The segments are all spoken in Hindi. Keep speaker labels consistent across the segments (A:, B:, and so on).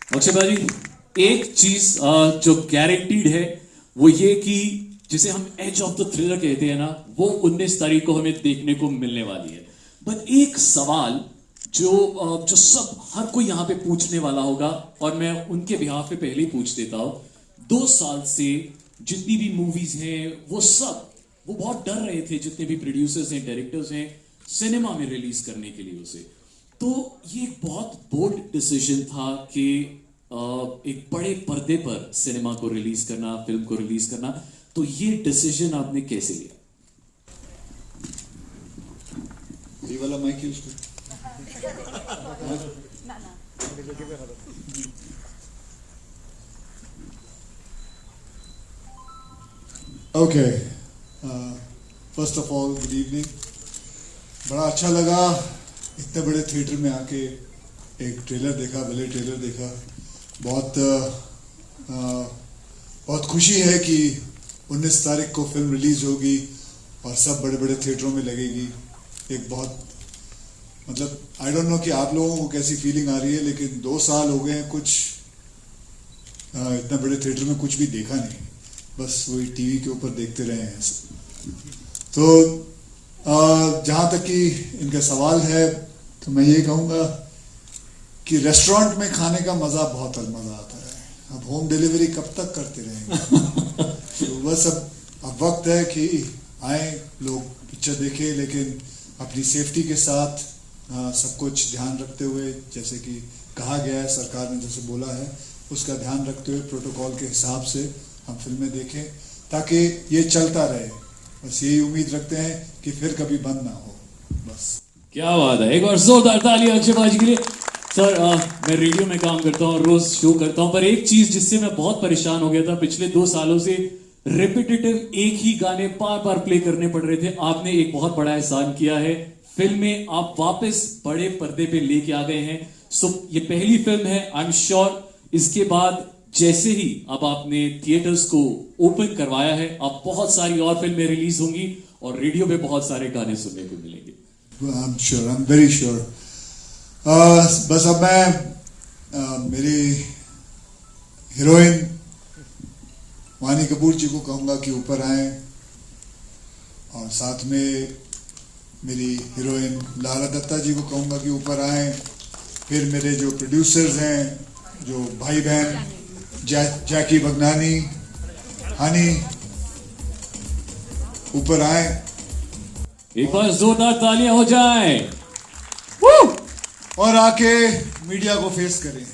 A: अक्षय भाजी, एक चीज जो गारंटीड है वो ये कि जिसे हम एज ऑफ द थ्रिलर कहते हैं ना, वो 19 तारीख को हमें देखने को मिलने वाली है। बट एक सवाल जो सब हर कोई यहां पे पूछने वाला होगा, और मैं उनके बिहाफ पे पहले ही पूछ देता हूं। 2 साल से जितनी भी मूवीज हैं वो बहुत डर रहे थे, जितने भी प्रोड्यूसर्स हैं, डायरेक्टर्स हैं, सिनेमा में रिलीज करने के लिए उसे। तो ये एक बहुत बोल्ड डिसीजन था कि एक बड़े पर्दे पर सिनेमा को रिलीज करना, फिल्म को रिलीज करना। तो ये डिसीजन आपने कैसे लिया?
B: ये वाला माइक यूज कर। Okay, first of all good evening. बड़ा अच्छा लगा इतने बड़े थिएटर में आके एक ट्रेलर देखा, भले ट्रेलर देखा। बहुत खुशी है कि 19 तारीख को फिल्म रिलीज होगी और सब बड़े बड़े थिएटरों में लगेगी। एक बहुत मतलब आई डोंट नो कि आप लोगों को कैसी फीलिंग आ रही है, लेकिन 2 साल हो गए हैं कुछ इतना बड़े थिएटर में कुछ भी देखा नहीं, बस वही टीवी के ऊपर देखते रहे हैं। तो जहाँ तक कि इनका सवाल है, तो मैं ये कहूँगा कि रेस्टोरेंट में खाने का मज़ा बहुत मज़ा आता है। अब होम डिलीवरी कब तक करते रहेंगे? तो बस अब वक्त है कि आए लोग पिक्चर देखें, लेकिन अपनी सेफ्टी के साथ सब कुछ ध्यान रखते हुए, जैसे कि कहा गया है, सरकार ने जैसे बोला है, उसका ध्यान रखते हुए प्रोटोकॉल के हिसाब से हम फिल्में देखें, ताकि ये चलता रहे। बस यही उम्मीद रखते हैं कि फिर कभी बंद ना हो। बस
A: क्या बात है, एक बार जोरदार ताली अक्षय भाजी के लिए। सर, मैं रेडियो में काम करता हूँ, रोज शो करता हूँ, पर एक चीज जिससे मैं बहुत परेशान हो गया था, पिछले 2 सालों से रिपीटेटिव एक ही गाने बार बार प्ले करने पड़ रहे थे। आपने एक बहुत बड़ा एहसान किया है, फिल्में आप वापस बड़े पर्दे पे लेके आ गए हैं। सो ये पहली फिल्म है, आई एम श्योर इसके बाद जैसे ही अब आपने थिएटर्स को ओपन करवाया है, अब बहुत सारी और फिल्में रिलीज होंगी और रेडियो पे बहुत सारे गाने सुनने को मिलेंगे।
B: I am sure, I am very sure. बस अब मैं मेरी हीरोइन वानी कपूर जी को कहूँगा कि ऊपर आए, और साथ में मेरी हीरोइन लारा दत्ता जी को कहूँगा कि ऊपर आए। फिर मेरे जो प्रोड्यूसर्स हैं, जो भाई बहन जैकी बगनानी, हनी, ऊपर आए।
A: एक बार जोरदार तालियां हो जाए
B: और आके मीडिया को फेस करें।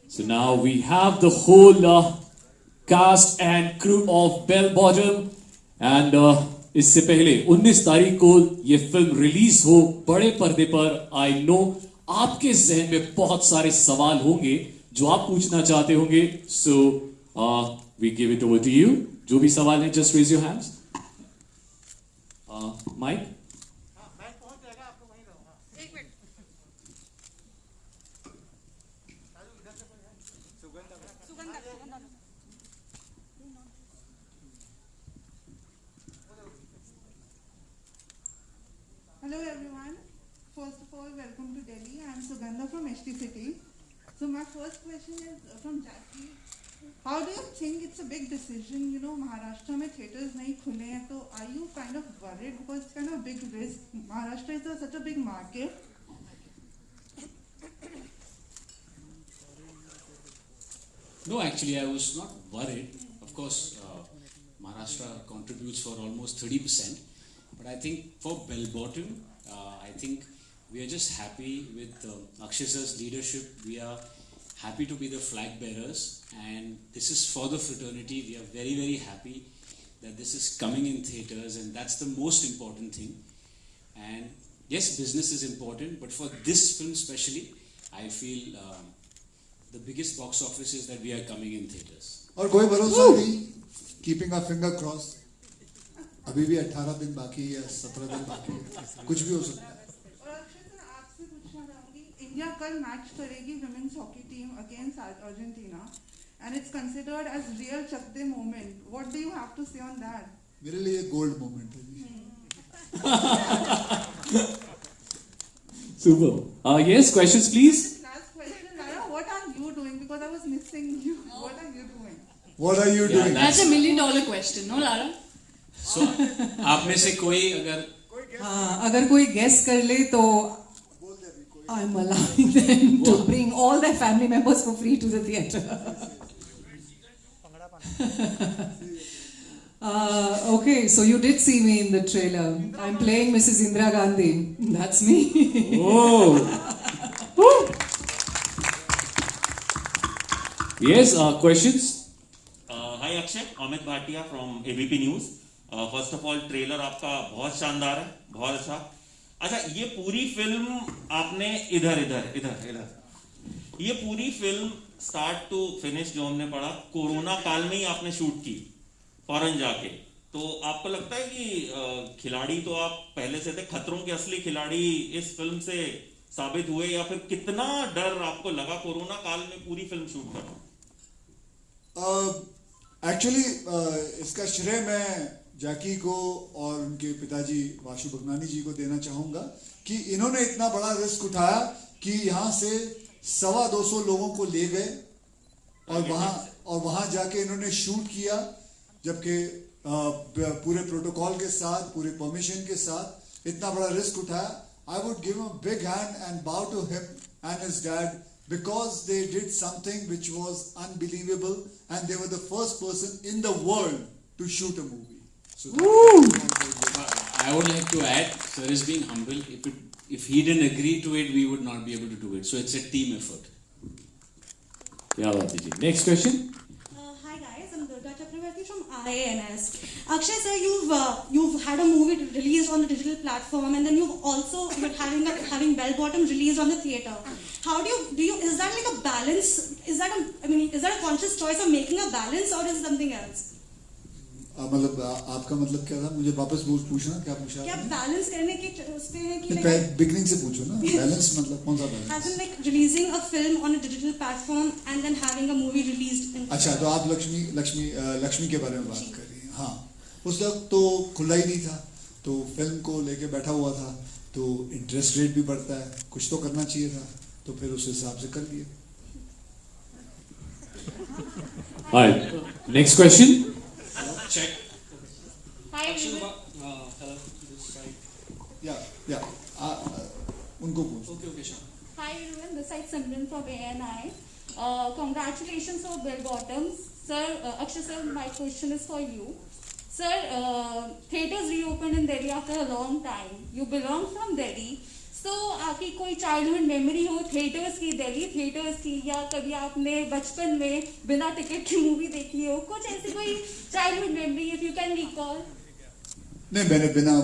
A: So now we have the whole cast and crew of Bell Bottom, and इससे पहले 19 तारीख को ये फिल्म रिलीज हो बड़े पर्दे पर, आई नो आपके जहन में बहुत सारे सवाल होंगे जो आप पूछना चाहते होंगे। So we give it over to you. जो भी सवाल है, just raise your hands. Mic
C: Hello everyone. First of all, welcome to Delhi. I am Sugandha from HT City. So my first question is from Jackie. How do you think it's a big decision? You know, Maharashtra में theaters नहीं खुले हैं, तो are you kind of worried because it's kind of a big risk? Maharashtra is such a big market.
D: No, actually, I was not worried. Of course, Maharashtra contributes for almost 30%. But I think for Bell Bottom, I think we are just happy with Akshay sir's leadership. We are happy to be the flag bearers, and this is for the fraternity. We are very, very happy that this is coming in theaters, and that's the most important thing. And yes, business is important, but for this film especially, I feel the biggest box office is that we are coming in theaters.
B: और कोई भरोसा नहीं, keeping our finger crossed. अभी भी 18 दिन बाकी है या 17 दिन बाकी है, कुछ भी हो सकता है।
C: और अक्षय सर आपसे पूछना चाहूंगी, इंडिया कल मैच करेगी women's hockey team against Argentina and it's considered as real Chak De moment, what do you have to say on that?
B: मेरे लिए गोल्ड मोमेंट है जी।
A: Super. Yes, questions please.
C: Last question, Lara, what are you doing? Because I was missing you. What are you doing?
B: What are you doing?
E: That's $1 million question, no, Lara?
D: So, आप में से कोई अगर
F: हाँ, अगर कोई गेस कर ले तो I'm allowing them to bring all their family members for free to the theatre. Okay, so you did see me in the trailer. I'm playing Mrs. Indira Gandhi. That's me.
A: Oh. Woo. Yes, questions?
G: Hi Akshay, Amit Bhatia from ABP news. First of all trailer आपका बहुत शानदार है, बहुत अच्छा। अच्छा, ये पूरी फिल्म आपने इधर ये पूरी फिल्म स्टार्ट टू फिनिश जो हमने पढ़ा कोरोना काल में ही आपने शूट की, फॉरेन जाके। तो आपको लगता है कि खिलाड़ी तो आप पहले से थे, खतरों के असली खिलाड़ी इस फिल्म से साबित हुए, या फिर कितना डर आपको लगा कोरोना काल में पूरी फिल्म शूट करना?
B: एक्चुअली इसका श्रेय मैं जैकी को और उनके पिताजी वाशु भगनानी जी को देना चाहूंगा कि इन्होंने इतना बड़ा रिस्क उठाया कि यहाँ से 225 लोगों को ले गए और वहां जाके इन्होंने शूट किया, जबकि पूरे प्रोटोकॉल के साथ, पूरे परमिशन के साथ इतना बड़ा रिस्क उठाया। I would give a big hand and bow to him and his dad because they did something which was unbelievable and they were the first person in the world to shoot a movie. So
D: I would like to add, sir is being humble. If he didn't agree to it, we would not be able to do it. So it's a team effort.
A: क्या बात है जी। Next question.
H: Hi guys, I'm Durga Chakravarti from IANS. Akshay sir, you've had a movie released on the digital platform, and then you're having Bell Bottom released on the theatre. How do you is that like a balance? Is that a conscious choice of making a balance, or is it something else?
B: मतलब आपका मतलब क्या था? मुझे वापस पूछना, क्या पूछा?
H: क्या बैलेंस करने की सोचते हैं कि
B: बिगनिंग से पूछो ना, बैलेंस मतलब कौन सा balance?
H: As in like releasing a film on a digital platform and then having a movie released in.
B: अच्छा, तो आप लक्ष्मी के बारे में बात कर रही हैं। हाँ, उस वक्त तो खुला ही नहीं था, तो फिल्म को लेके बैठा हुआ था, तो इंटरेस्ट रेट भी बढ़ता है, कुछ तो करना चाहिए था, तो फिर उस हिसाब से कर लिया।
A: Alright, next question.
D: Check.
E: Hi everyone.
D: Hello. This side.
B: या उनको पूछ।
D: Okay, sure.
E: Hi everyone. This is Simran from ANI. Congratulations for Bell Bottoms, sir. Akshay sir, my question is for you. Sir, theaters reopened in Delhi after a long time. You belong from Delhi. So, आपकी कोई चाइल्डहुड मेमोरी हो थिएटर्स की, दिल्ली थिएटर्स की, या कभी आपने बचपन में बिना टिकट की मूवी देखी हो, कुछ ऐसी कोई childhood memory if you can recall?
B: नहीं, मैंने बिना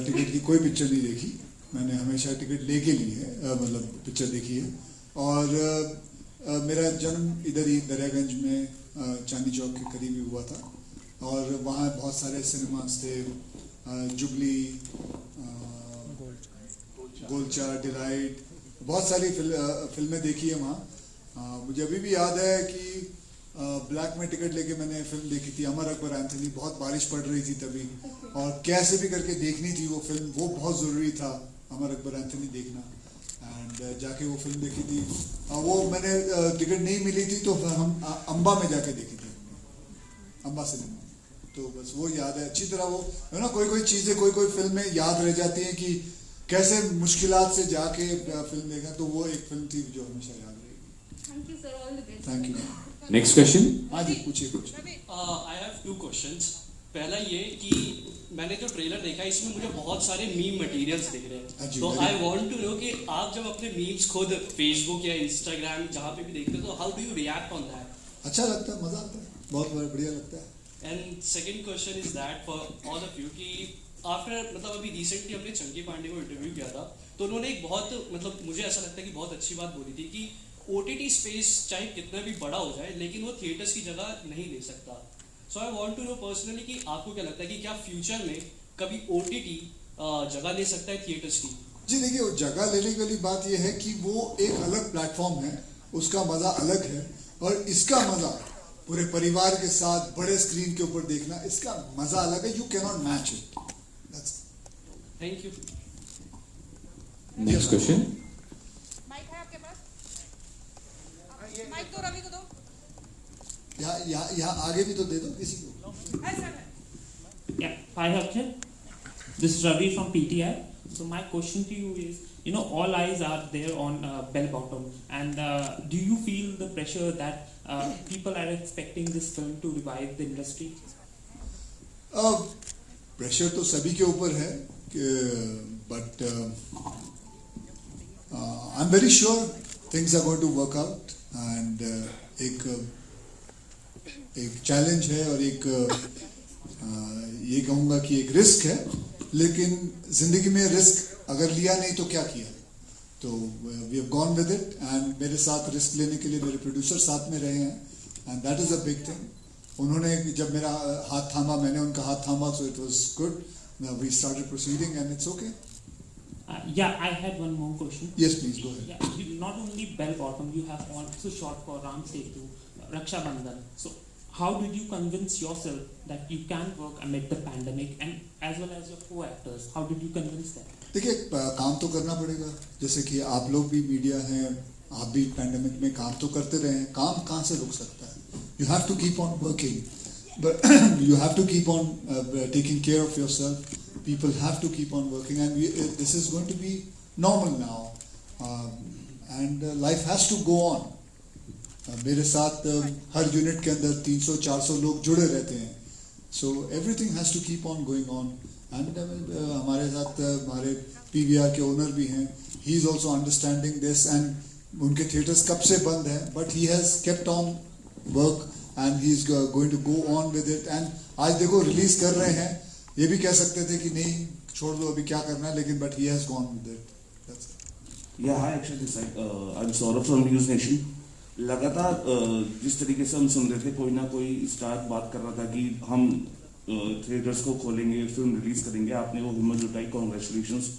B: टिकट की कोई पिक्चर नहीं देखी, मैंने हमेशा टिकट लेके ली है, मतलब पिक्चर देखी है। और मेरा जन्म इधर ही दरियागंज में चांदनी चौक के करीब ही हुआ था, और वहाँ बहुत सारे सिनेमास थे, जुबली, गोलचा, डिलाइट, बहुत सारी फिल्में देखी है वहाँ। मुझे अभी भी याद है कि ब्लैक में टिकट लेके मैंने फिल्म देखी थी, अमर अकबर एंथनी। बहुत बारिश पड़ रही थी तभी, और कैसे भी करके देखनी थी वो फिल्म, वो बहुत ज़रूरी था अमर अकबर एंथनी देखना। एंड जाके वो फिल्म देखी थी, वो मैंने टिकट नहीं मिली थी तो हम अम्बा में जाके देखी थी, अम्बा सिनेमा। तो बस वो याद है अच्छी तरह। वो है ना, कोई चीज़ें, कोई फिल्में याद रह जाती हैं कि कैसे मुश्किलात से जाके फिल्म देखा, तो वो एक फिल्म थी जो हमेशा याद रहेगी।
E: Thank you sir, all the best.
B: Thank you.
A: Next question.
B: हाँ जी, पूछिए।
I: I have 2 questions. पहला ये कि मैंने जो ट्रेलर देखा इसमें मुझे बहुत सारे मीम मटेरियल्स दिख रहे हैं, तो आई वांट टू नो कि आप जब अपने मीम्स खुद फेसबुक या इंस्टाग्राम जहाँ पे भी देखते हो, तो how do you react on that?
B: अच्छा लगता है, मजा आता है, बहुत बढ़िया लगता है।
I: And second question is that for all of you कि आफ्टर मतलब अभी रिसेंटली हमने चंकी पांडे को इंटरव्यू किया था, तो उन्होंने एक बहुत मतलब मुझे ऐसा लगता है कि बहुत अच्छी बात बोली थी कि OTT स्पेस चाहे कितना भी बड़ा हो जाए लेकिन वो थिएटर्स की जगह नहीं ले सकता। So I want to know personally कि आपको क्या लगता है कि क्या फ्यूचर में कभी OTT जगह ले सकता है थिएटर्स की?
B: जी देखिए, वो जगह लेने वाली बात यह है कि वो एक अलग प्लेटफॉर्म है, उसका मजा अलग है, और इसका मजा पूरे परिवार के साथ बड़े स्क्रीन के ऊपर देखना, इसका मजा अलग है. You can not match it.
I: Thank you.
A: Next question.
J: Mic है आपके पास? माइक तो रवि को दो.
B: यहाँ आगे भी तो दे दो किसी को.
K: Yeah, hi Akshay. This is Ravi from PTI. So my question to you is, all eyes are there on Bell Bottom, and do you feel the pressure that people are expecting this film to revive the industry?
B: Pressure तो सभी के ऊपर है, but I'm very sure things are going to work out, and एक चैलेंज है और एक ये कहूँगा कि एक रिस्क है, लेकिन जिंदगी में रिस्क अगर लिया नहीं तो क्या किया. तो we have gone with it, and मेरे साथ रिस्क लेने के लिए मेरे प्रोड्यूसर साथ में रहे हैं, and that is a big thing. उन्होंने जब मेरा हाथ थामा, मैंने उनका हाथ थामा, so it was good. Now we started proceeding and it's okay.
K: Yeah, I had one more question.
B: Yes, please go ahead.
K: Yeah, not only Bell Bottom, you have also shot for Ram Setu, Raksha Bandhan. So how did you convince yourself that you can work amid the pandemic, and as well as your co-actors? How did you convince them?
B: देखिए, काम तो करना पड़ेगा. जैसे कि आप लोग भी मीडिया हैं, आप भी पैंडेमिक में काम तो करते रहे हैं. काम कहाँ से रुक सकता है? You have to keep on working, but you have to keep on taking care of yourself. People have to keep on working, and this is going to be normal now, and life has to go on. मेरे साथ हर यूनिट के अंदर 300-400 लोग जुड़े रहते हैं, so everything has to keep on going on. And हमारे साथ हमारे PVR के ओनर भी हैं. He is also understanding this, and उनके थिएटर्स कब से बंद हैं, but he has kept on work and he is going to go on with it. And आज देखो रिलीज कर रहे हैं. ये भी कह सकते थे कि नहीं छोड़ दो, अभी क्या करना है, लेकिन but he has gone with it. That's it.
L: Yeah, hi, actually this side. I'm Saurabh from News Nation. लगातार जिस तरीके से हम सुन रहे थे, कोई ना कोई स्टार बात कर रहा था कि हम थिएटर्स को खोलेंगे, फिल्म रिलीज करेंगे. आपने वो हिम्मत जुटाई, कॉन्ग्रेचुलेशंस.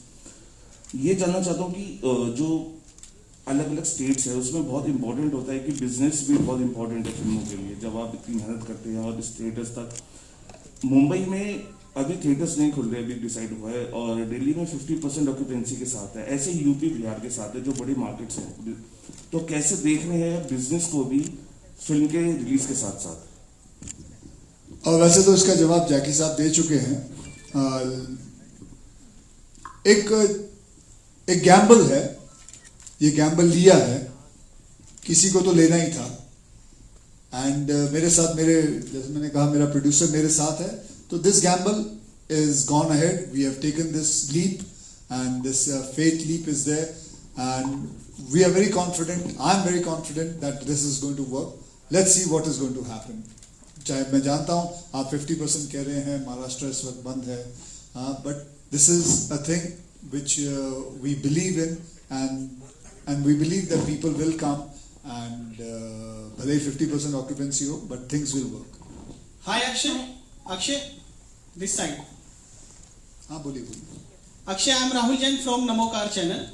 L: ये जानना चाहता हूँ कि जो अलग अलग स्टेट्स है उसमें बहुत इंपॉर्टेंट होता है कि बिजनेस भी बहुत इंपॉर्टेंट है फिल्मों के लिए. जब आप इतनी मेहनत करते हैं और इस थिएटर्स तक, मुंबई में अभी थिएटर्स नहीं खुल रहे, अभी डिसाइड हुआ है, और दिल्ली में 50% ऑक्यूपेंसी के साथ है. ऐसे यूपी बिहार के साथ है जो बड़ी मार्केट्स हैं. तो कैसे देख रहे हैं बिजनेस को भी फिल्म के रिलीज के साथ साथ?
B: और वैसे तो इसका जवाब जैकी साहब दे चुके हैं. एक गैम्बल है, ये गैम्बल लिया है, किसी को तो लेना ही था. एंड मेरे साथ, जैसे मैंने कहा, मेरा प्रोड्यूसर मेरे साथ है. तो this gamble is gone ahead. We have taken this leap, and this fate leap is there, and we are very confident. I am very confident that this is going to work. Let's see what is going to happen. चाहे मैं जानता हूँ आप 50% कह रहे हैं, महाराष्ट्र इस वक्त बंद है, but this is a thing which we believe in, and we believe that people will come, and भले 50% occupancy हो, but things will work.
M: Hi Akshay, this side.
B: हाँ बोलिए.
M: Akshay, I am Rahul Jain from Namokar channel.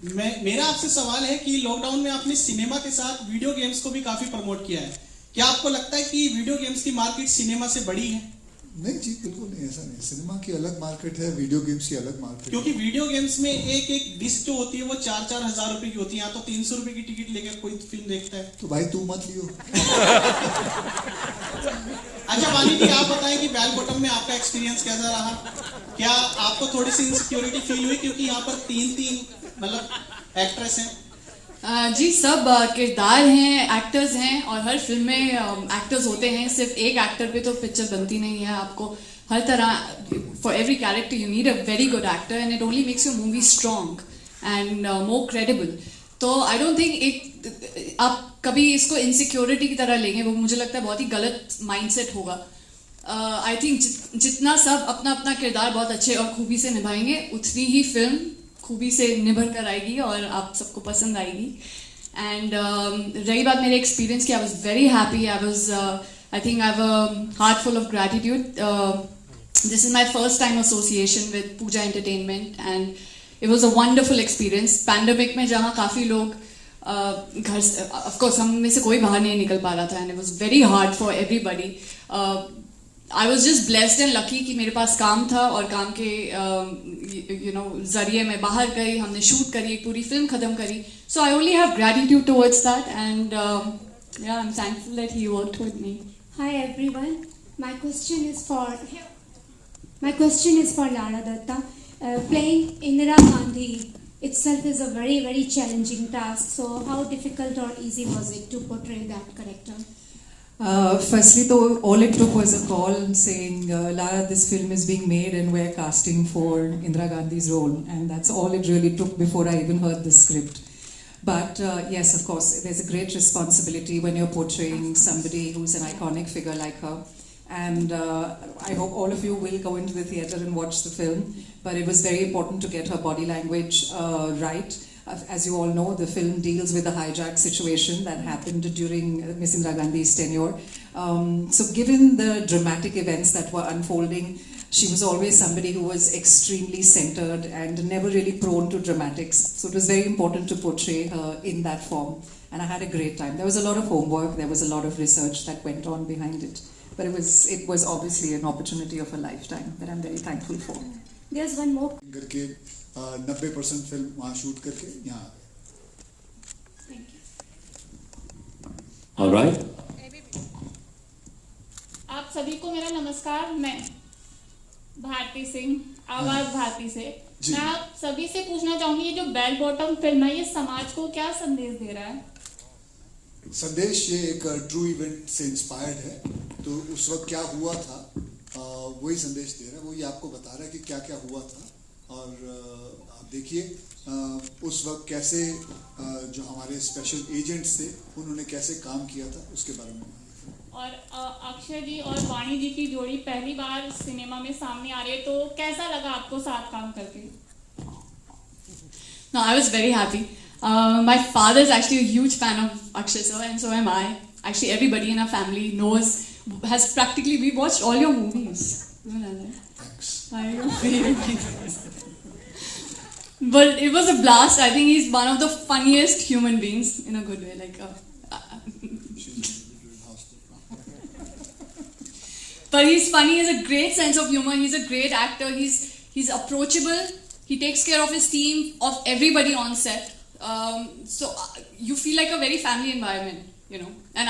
M: मेरा आपसे सवाल है कि लॉकडाउन में आपने सिनेमा के साथ वीडियो गेम्स को भी काफी प्रमोट किया है. क्या आपको लगता है कि वीडियो गेम्स की मार्केट सिनेमा से बड़ी है?
B: नहीं जी, बिल्कुल नहीं, ऐसा नहीं. सिनेमा की अलग मार्केट है, वीडियो गेम्स की अलग मार्केट.
M: क्योंकि वीडियो गेम्स में एक डिस्क जो होती है वो 4-4 हजार रुपए की होती है. यहाँ तो 300 रुपए की टिकट लेकर कोई फिल्म देखता है.
B: तो भाई तू मत लियो.
M: अच्छा वानी जी, आप बताएं कि बेल बॉटम में आपका एक्सपीरियंस कैसा रहा? क्या आपको थोड़ी सी इनसिक्योरिटी फील हुई क्योंकि यहाँ पर 3 मतलब एक्ट्रेस हैं?
N: जी, सब किरदार हैं, एक्टर्स हैं, और हर फिल्म में एक्टर्स होते हैं. सिर्फ एक एक्टर पे तो पिक्चर बनती नहीं है. आपको हर तरह, for every character you need a very good actor, and it only makes your movie strong and more credible. तो आई डोंट थिंक आप कभी इसको इनसिक्योरिटी की तरह लेंगे, वो मुझे लगता है बहुत ही गलत माइंडसेट होगा. आई थिंक जितना सब अपना अपना किरदार बहुत अच्छे और खूबी से निभाएंगे, उतनी ही फिल्म खूबी से निभर कर आएगी और आप सबको पसंद आएगी. एंड रही बात मेरे एक्सपीरियंस की, I was very happy. I was I think I have a heart full of gratitude. This is my first time association with Pooja Entertainment, and it was a wonderful experience. Pandemic में जहाँ काफी लोग घर से, of course हम में से कोई बाहर नहीं निकल पा रहा था, and it was very hard for everybody. I was just blessed and lucky कि मेरे पास काम था और काम के जरिए मैं बाहर गई, हमने शूट करी, एक पूरी फिल्म खत्म करी. So I only have gratitude towards that, and yeah, I'm thankful that he worked with me.
O: Hi everyone, my question is for Lara Datta. Playing Indira Gandhi itself is a very, very challenging task. So how difficult or easy was it to portray that character?
F: Firstly, though, all it took was a call saying, Lara, this film is being made and we're casting for Indira Gandhi's role. And that's all it really took before I even heard the script. But yes, of course, there's a great responsibility when you're portraying somebody who's an iconic figure like her. And I hope all of you will go into the theatre and watch the film. But it was very important to get her body language right. As you all know, the film deals with the hijack situation that happened during Miss Indira Gandhi's tenure. So given the dramatic events that were unfolding, she was always somebody who was extremely centered and never really prone to dramatics. So it was very important to portray her in that form. And I had a great time. There was a lot of homework, there was a lot of research that went on behind it. But it was obviously an opportunity of a lifetime that I'm very thankful for.
O: There's one more.
B: करके 90% फिल्म वहाँ शूट करके यहाँ.
O: Thank you.
A: All right.
E: आप सभी को मेरा नमस्कार. मैं भारती सिंह, आवाज भारती से. मैं आप सभी से पूछना चाहूंगी, ये जो बेल बॉटम फिल्म है, ये समाज को क्या संदेश दे रहा है?
B: संदेश ये एक ट्रू इवेंट से इंस्पायर्ड है. तो उस वक्त क्या हुआ था वही संदेश दे रहा है. वो ये आपको बता रहा है कि क्या क्या हुआ था. और आप देखिए उस वक्त कैसे जो हमारे स्पेशल एजेंट्स थे उन्होंने कैसे काम किया था उसके बारे में.
E: और अक्षय जी और वाणी जी की जोड़ी पहली बार सिनेमा में सामने आ रही है, तो कैसा लगा आपको साथ काम करके?
N: No, I was very happy. My father is actually a huge fan of Akshay sir, and so am I. Actually, everybody in our family has practically, we watched all your movies.
B: Thanks.
N: But it was a blast. I think he's one of the funniest human beings in a good way. But he's funny. He has a great sense of humor. He's a great actor. He's approachable. He takes care of his team, of everybody on set. So you feel like a very family environment, And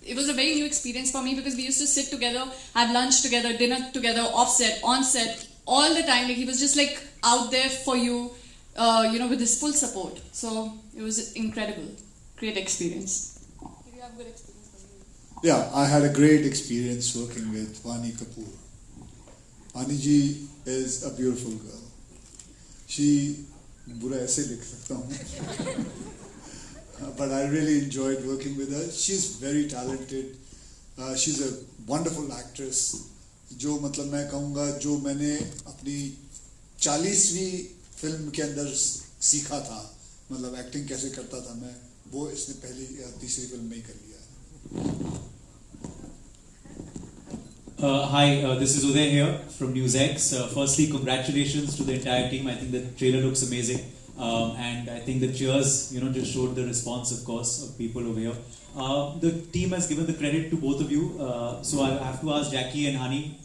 N: it was a very new experience for me because we used to sit together, have lunch together, dinner together, offset, on set, all the time. Like he was just like out there for you, with his full support. So it was incredible, great experience. Did you have a good experience?
B: Yeah, I had a great experience working with Vani Kapoor. Vani ji is a beautiful girl. बुरा ऐसे लिख सकता हूँ. But I really enjoyed working with her. She's very talented. She's a wonderful actress. जो मतलब मैं कहूँगा जो मैंने अपनी 40वीं फिल्म के अंदर सीखा था, मतलब एक्टिंग कैसे करता था मैं, वो इसने पहली या तीसरी फिल्म में ही कर लिया है.
P: Hi, this is Uday here from NewsX. Firstly, congratulations to the entire team. I think the trailer looks amazing. And I think the cheers, just showed the response, of course, of people over here. The team has given the credit to both of you. So I have to ask Jackie and Hani,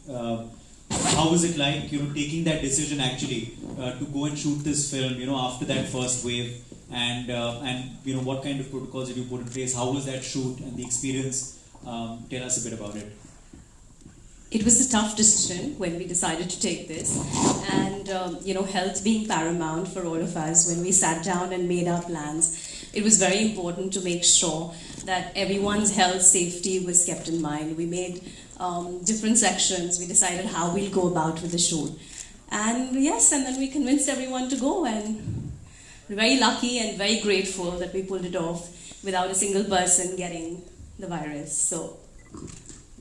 P: how was it like, taking that decision actually to go and shoot this film, after that first wave? And what kind of protocols did you put in place? How was that shoot and the experience? Tell us a bit about it.
Q: It was a tough decision when we decided to take this, and health being paramount for all of us. When we sat down and made our plans, it was very important to make sure that everyone's health safety was kept in mind. We made different sections. We decided how we'll go about with the shoot, and then we convinced everyone to go, and we're very lucky and very grateful that we pulled it off without a single person getting the virus. So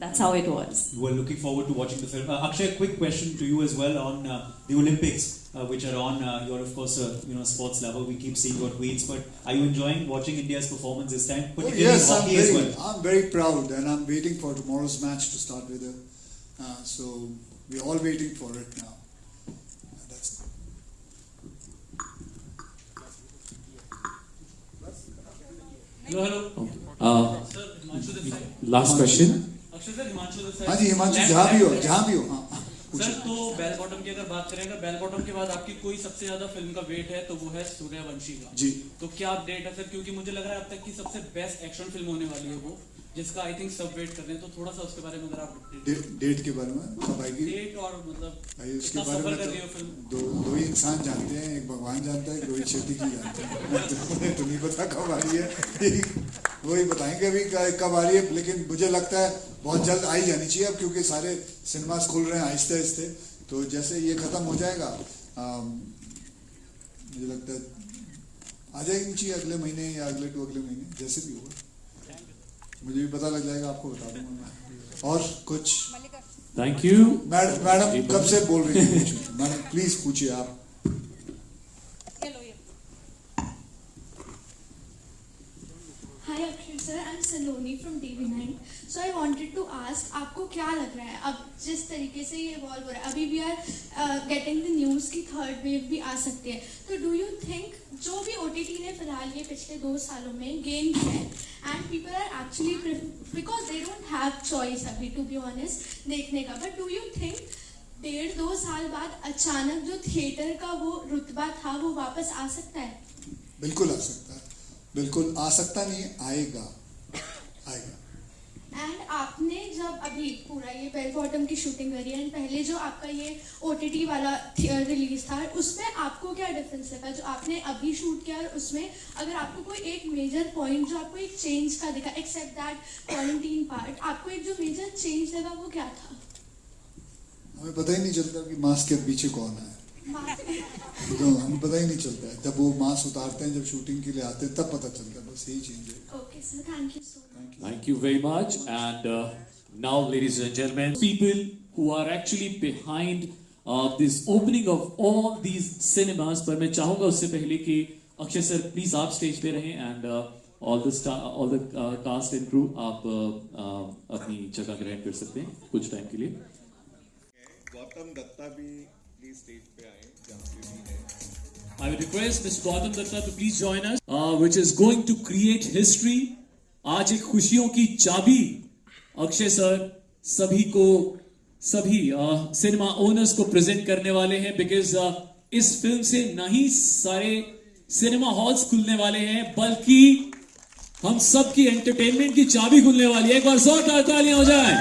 Q: That's how it was.
P: We're looking forward to watching the film. Akshay, a quick question to you as well on the Olympics, which are on. You're of course a sports lover. We keep seeing your tweets, but are you enjoying watching India's performance this time, particularly
B: yes,
P: hockey as well?
B: I'm very proud, and I'm waiting for tomorrow's match to start with. So we're all waiting for it now. That's it.
A: Hello. Last question.
R: Akshay sir, Himanshu Dutt
B: हाँ जी, हिमांशु जहाँ भी हो हाँ
R: सर, तो बेल बॉटम की अगर बात करें, बेल बॉटम के बाद आपकी कोई सबसे ज्यादा फिल्म का वेट है तो वो है सूर्यवंशी का
B: जी।
R: तो क्या अपडेट है सर, क्योंकि मुझे लग रहा है अब तक की सबसे बेस्ट एक्शन फिल्म होने वाली है वो, जिसका आई थिंक सब वेट कर रहे हैं, तो थोड़ा सा उसके बारे में अगर आप
B: डेट के बारे में कब आएगी?
R: डेट और मतलब
B: भाई उसके बारे में दो ही इंसान जानते हैं, एक भगवान जानता है, रोहित शेट्टी जी जानते हैं। तो नहीं पता कब आ रही है, वही बताएंगे अभी कब आ रही है, लेकिन मुझे लगता है बहुत जल्द आई जानी चाहिए अब, क्योंकि सारे सिनेमास खुल रहे हैं आहिस्ते आहिस्ते। तो जैसे ये खत्म हो जाएगा मुझे लगता है आ जाएगी चाहिए अगले महीने या अगले महीने, जैसे भी होगा मुझे भी पता लग जाएगा, आपको बता दूंगा मैं। और कुछ?
A: थैंक यू
B: मैडम कब से बोल रही है? मैडम प्लीज पूछिए आप।
S: Hi Akshay sir, I'm Saloni from TV9. So I wanted to ask, आपको क्या लग रहा है अब जिस तरीके से ये इवॉल्व हो रहा है, अभी we are getting the news की थर्ड वेव भी आ सकती है, तो do you think जो भी OTT ने फिलहाल ये पिछले 2 सालों में गेन किया है, and people are actually because they don't have choice अभी to be honest देखने का, but do you think 1.5-2 साल बाद अचानक जो थिएटर का वो रुतबा था वो वापस आ सकता है?
B: बिल्कुल आ सकता है, बिल्कुल आ सकता नहीं, आएगा।
S: एंड आपने जब अभी पूरा ये बेल बॉटम की शूटिंग करी एंड पहले जो आपका ये OTT वाला रिलीज था, उसमें आपको क्या डिफरेंस लगा जो आपने अभी शूट किया और उसमें, अगर आपको कोई एक मेजर पॉइंट जो आपको एक चेंज का दिखा, एक्सेप्ट दैट क्वारंटीन पार्ट, आपको एक जो मेजर चेंज लगा वो क्या था?
B: हमें पता ही नहीं चलता कि मास्क के पीछे कौन है, तो हमें पता ही नहीं चलता है, जब वो मास्क उतारते हैं, जब शूटिंग के लिए आते हैं तब पता चलता है, बस यही चेंज है।
S: Okay sir, thank you so much.
A: Thank you very much. And now, ladies and gentlemen, people who are actually behind this opening of all these cinemas, पर मैं चाहूँगा उससे पहले कि अक्षय सर प्लीज आप स्टेज पे रहें, and all the cast and crew आप अपनी जगह ग्रहण कर सकते हैं कुछ टाइम के लिए।
T: गौतम दत्ता भी प्लीज स्टेज पे आए, जहाँ पे
A: I would request Mr. Gautam Datta to please join us, which is going to create history. आज एक खुशियों की चाबी अक्षय सर सभी सिनेमा ओनर्स को प्रेजेंट करने वाले हैं, बिकॉज इस फिल्म से न ही सारे सिनेमा हॉल्स खुलने वाले हैं, बल्कि हम सब की एंटरटेनमेंट की चाबी खुलने वाली है। एक बार जोरदार तालियां हो जाए।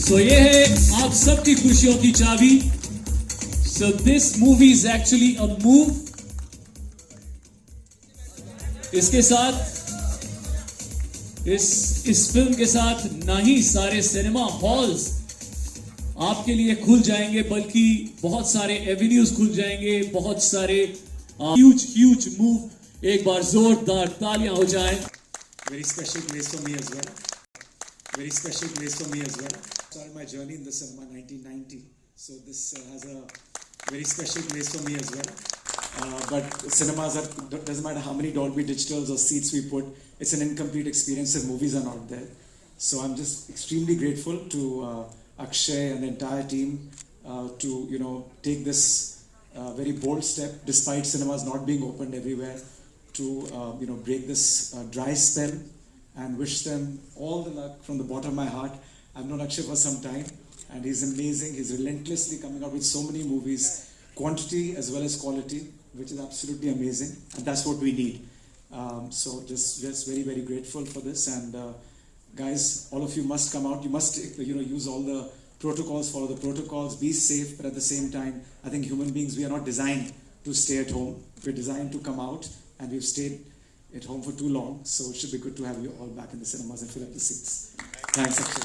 A: So ये है आप सबकी खुशियों की चाबी। So this movie is actually a move। इसके साथ इस फिल्म के साथ ना ही सारे सिनेमा हॉल्स आपके लिए खुल जाएंगे, बल्कि बहुत सारे एवेन्यूज खुल जाएंगे, बहुत सारे ह्यूज मूव। एक बार जोरदार तालियां हो जाएं।
U: Very special place for me as well. Very special place for me as well. Started my journey in the cinema in 1990, so this has a very special place for me as well. But cinemas doesn't matter how many Dolby Digitals or seats we put, it's an incomplete experience if movies are not there. So I'm just extremely grateful to Akshay and the entire team to take this very bold step, despite cinemas not being opened everywhere, to break this dry spell, and wish them all the luck from the bottom of my heart. I've known Akshay for some time, and he's amazing. He's relentlessly coming out with so many movies, quantity as well as quality, which is absolutely amazing, and that's what we need. So just very, very grateful for this, and guys, all of you must come out. You must use all the protocols, follow the protocols, be safe, but at the same time, I think human beings, we are not designed to stay at home. We're designed to come out, and we've stayed at home for too long, so it should be good to have you all back in the cinemas and fill up the seats. Thanks, Akshay.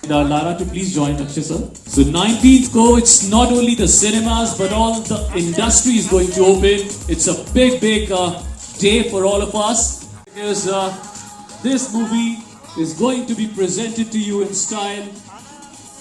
A: Lara to please join Akshay sir. So 19th ko, it's not only the cinemas but all the industry is going to open. It's a big day for all of us because this movie is going to be presented to you in style